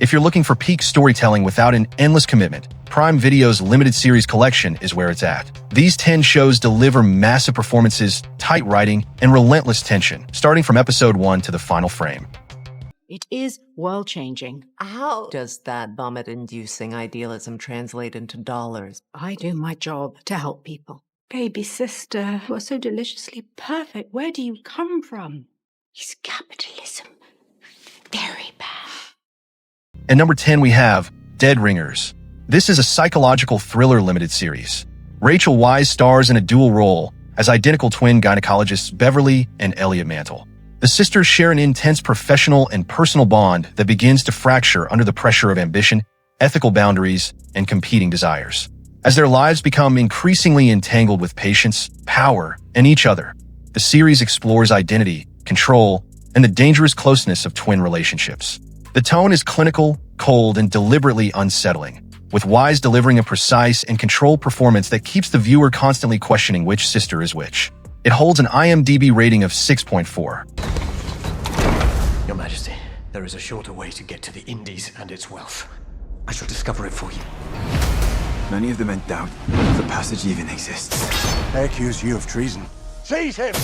If you're looking for peak storytelling without an endless commitment, Prime Video's limited series collection is where it's at. These 10 shows deliver massive performances, tight writing, and relentless tension, starting from episode 1 to the final frame. It is world-changing. How does that vomit-inducing idealism translate into dollars? I do my job to help people. Baby sister, you are so deliciously perfect. Where do you come from? Is capitalism very bad? At number 10, we have Dead Ringers. This is a psychological thriller limited series. Rachel Weisz stars in a dual role as identical twin gynecologists Beverly and Elliot Mantle. The sisters share an intense professional and personal bond that begins to fracture under the pressure of ambition, ethical boundaries, and competing desires. As their lives become increasingly entangled with patience, power, and each other, the series explores identity, control, and the dangerous closeness of twin relationships. The tone is clinical, cold, and deliberately unsettling, with Weisz delivering a precise and controlled performance that keeps the viewer constantly questioning which sister is which. It holds an IMDb rating of 6.4. Your Majesty, there is a shorter way to get to the Indies and its wealth. I shall discover it for you. Many of the men doubt if the passage even exists. They accuse you of treason. Seize him!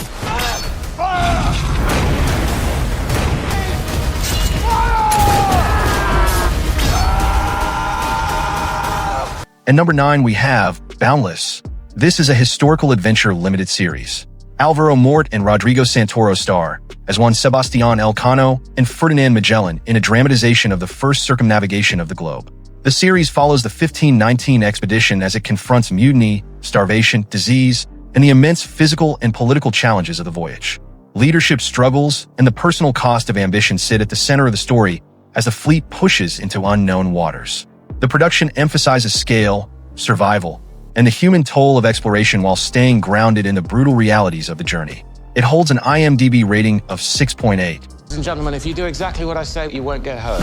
At number 9, we have Boundless. This is a historical adventure limited series. Alvaro Mort and Rodrigo Santoro star as Juan Sebastián Elcano and Ferdinand Magellan in a dramatization of the first circumnavigation of the globe. The series follows the 1519 expedition as it confronts mutiny, starvation, disease, and the immense physical and political challenges of the voyage. Leadership struggles and the personal cost of ambition sit at the center of the story as the fleet pushes into unknown waters. The production emphasizes scale, survival, and the human toll of exploration while staying grounded in the brutal realities of the journey. It holds an IMDb rating of 6.8. Ladies and gentlemen, if you do exactly what I say, you won't get hurt.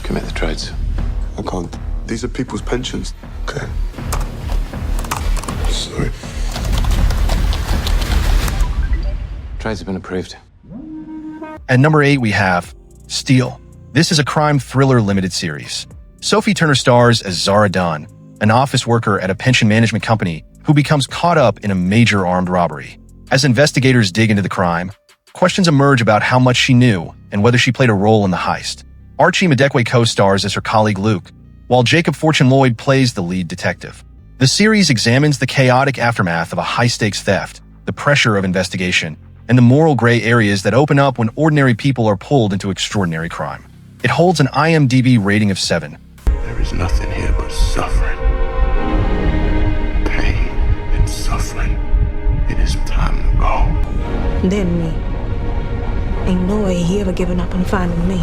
Commit the trades. I can't. These are people's pensions. Okay. Sorry. Trades have been approved. At number 8, we have Steel. This is a crime thriller limited series. Sophie Turner stars as Zara Dunn, an office worker at a pension management company who becomes caught up in a major armed robbery. As investigators dig into the crime, questions emerge about how much she knew and whether she played a role in the heist. Archie Madekwe co-stars as her colleague Luke, while Jacob Fortune Lloyd plays the lead detective. The series examines the chaotic aftermath of a high-stakes theft, the pressure of investigation, and the moral gray areas that open up when ordinary people are pulled into extraordinary crime. It holds an IMDb rating of 7. There is nothing here but suffering. Pain and suffering. It is time to go. Then me. Ain't no way he ever given up on finding me.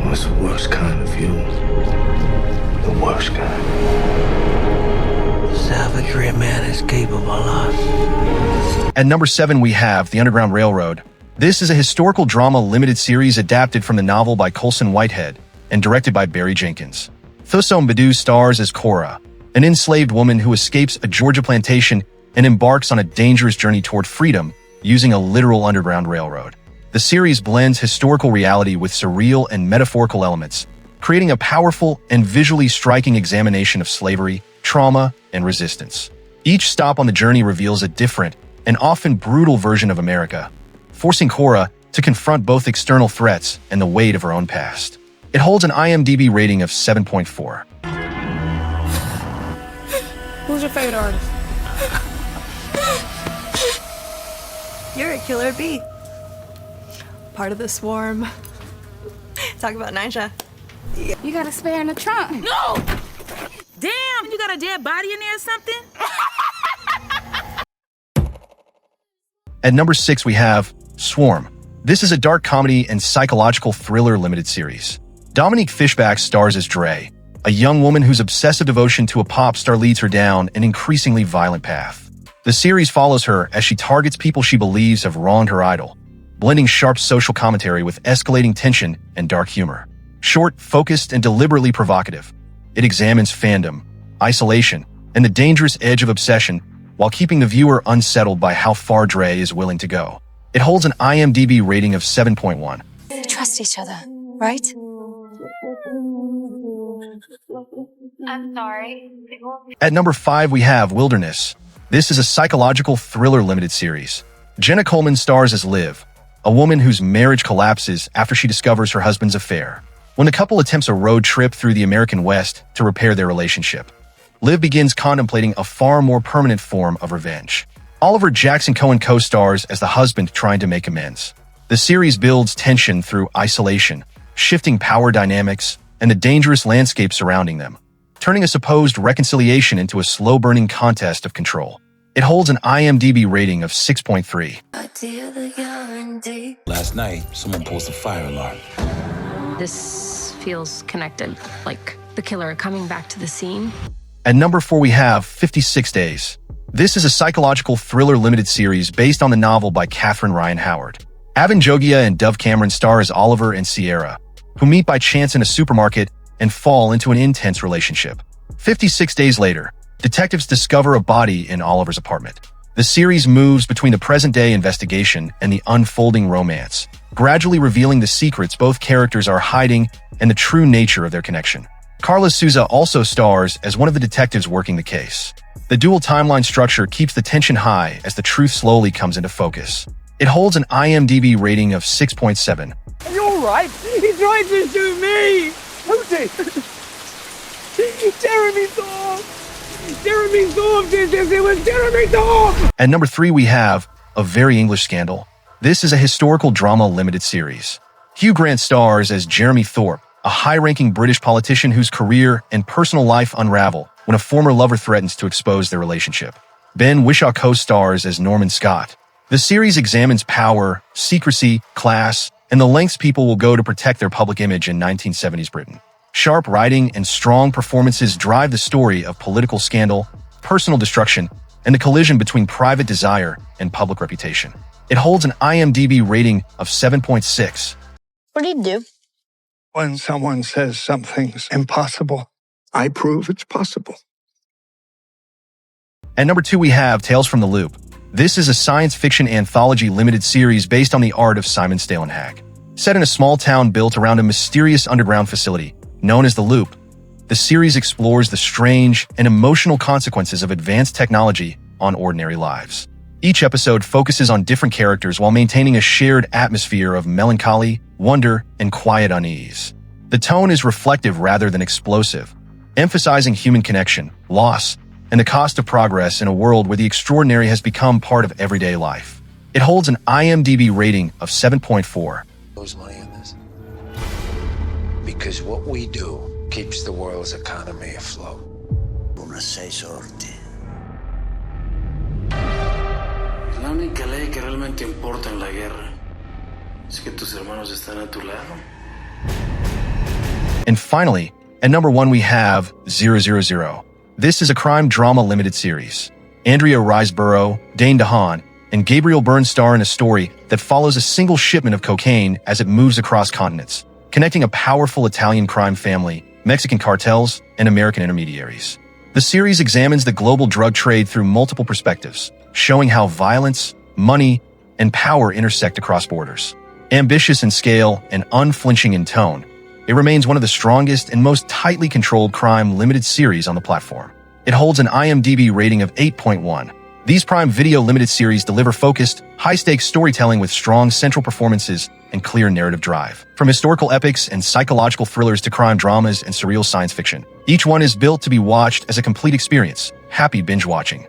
What's the worst kind of fuel? The worst kind. Savagery a man is capable of. At number 7, we have The Underground Railroad. This is a historical drama limited series adapted from the novel by Colson Whitehead and directed by Barry Jenkins. Thuso Mbadu stars as Cora, an enslaved woman who escapes a Georgia plantation and embarks on a dangerous journey toward freedom using a literal underground railroad. The series blends historical reality with surreal and metaphorical elements, creating a powerful and visually striking examination of slavery, trauma, and resistance. Each stop on the journey reveals a different and often brutal version of America, forcing Cora to confront both external threats and the weight of her own past. It holds an IMDb rating of 7.4. Who's your favorite artist? You're a killer bee. Part of the swarm. Talk about Nisha. You got a spare in the trunk. No! Damn, you got a dead body in there or something? At number 6, we have Swarm. This is a dark comedy and psychological thriller limited series. Dominique Fishback stars as Dre, a young woman whose obsessive devotion to a pop star leads her down an increasingly violent path. The series follows her as she targets people she believes have wronged her idol, blending sharp social commentary with escalating tension and dark humor. Short, focused, and deliberately provocative, it examines fandom, isolation, and the dangerous edge of obsession while keeping the viewer unsettled by how far Dre is willing to go. It holds an IMDb rating of 7.1. We trust each other, right? I'm sorry. At number 5, we have Wilderness. This is a psychological thriller limited series. Jenna Coleman stars as Liv, a woman whose marriage collapses after she discovers her husband's affair. When the couple attempts a road trip through the American West to repair their relationship, Liv begins contemplating a far more permanent form of revenge. Oliver Jackson Cohen co-stars as the husband trying to make amends. The series builds tension through isolation, shifting power dynamics, and the dangerous landscape surrounding them, turning a supposed reconciliation into a slow-burning contest of control. It holds an IMDb rating of 6.3. Last night, someone posted a fire alarm. This feels connected, like the killer coming back to the scene. At number 4, we have 56 Days. This is a psychological thriller limited series based on the novel by Catherine Ryan Howard. Avon Jogia and Dove Cameron star as Oliver and Sierra, who meet by chance in a supermarket and fall into an intense relationship. 56 days later, detectives discover a body in Oliver's apartment. The series moves between the present-day investigation and the unfolding romance, gradually revealing the secrets both characters are hiding and the true nature of their connection. Carla Souza also stars as one of the detectives working the case. The dual timeline structure keeps the tension high as the truth slowly comes into focus. It holds an IMDb rating of 6.7. You're right. He tried to shoot me. Who did? Jeremy Thorpe. Jeremy Thorpe did this. It was Jeremy Thorpe. At number 3, we have A Very English Scandal. This is a historical drama limited series. Hugh Grant stars as Jeremy Thorpe, a high-ranking British politician whose career and personal life unravel when a former lover threatens to expose their relationship. Ben Whishaw co-stars as Norman Scott. The series examines power, secrecy, class, and the lengths people will go to protect their public image in 1970s Britain. Sharp writing and strong performances drive the story of political scandal, personal destruction, and the collision between private desire and public reputation. It holds an IMDb rating of 7.6. What do you do? When someone says something's impossible, I prove it's possible. At number 2, we have Tales from the Loop. This is a science fiction anthology limited series based on the art of Simon Stalenhag. Set in a small town built around a mysterious underground facility known as the Loop, the series explores the strange and emotional consequences of advanced technology on ordinary lives. Each episode focuses on different characters while maintaining a shared atmosphere of melancholy, wonder, and quiet unease. The tone is reflective rather than explosive, emphasizing human connection, loss, and the cost of progress in a world where the extraordinary has become part of everyday life. It holds an IMDb rating of 7.4. Lose money in this? Because what we do keeps the world's economy afloat. Una sei sorti. La única ley que realmente importa en la guerra es que tus hermanos están a tu lado. And finally, at number 1, we have 000. This is a crime drama limited series. Andrea Riseborough, Dane DeHaan, and Gabriel Byrne star in a story that follows a single shipment of cocaine as it moves across continents, connecting a powerful Italian crime family, Mexican cartels, and American intermediaries. The series examines the global drug trade through multiple perspectives, showing how violence, money, and power intersect across borders. Ambitious in scale and unflinching in tone, it remains one of the strongest and most tightly controlled crime limited series on the platform. It holds an IMDb rating of 8.1. These Prime Video limited series deliver focused, high-stakes storytelling with strong central performances and clear narrative drive. From historical epics and psychological thrillers to crime dramas and surreal science fiction, each one is built to be watched as a complete experience. Happy binge watching.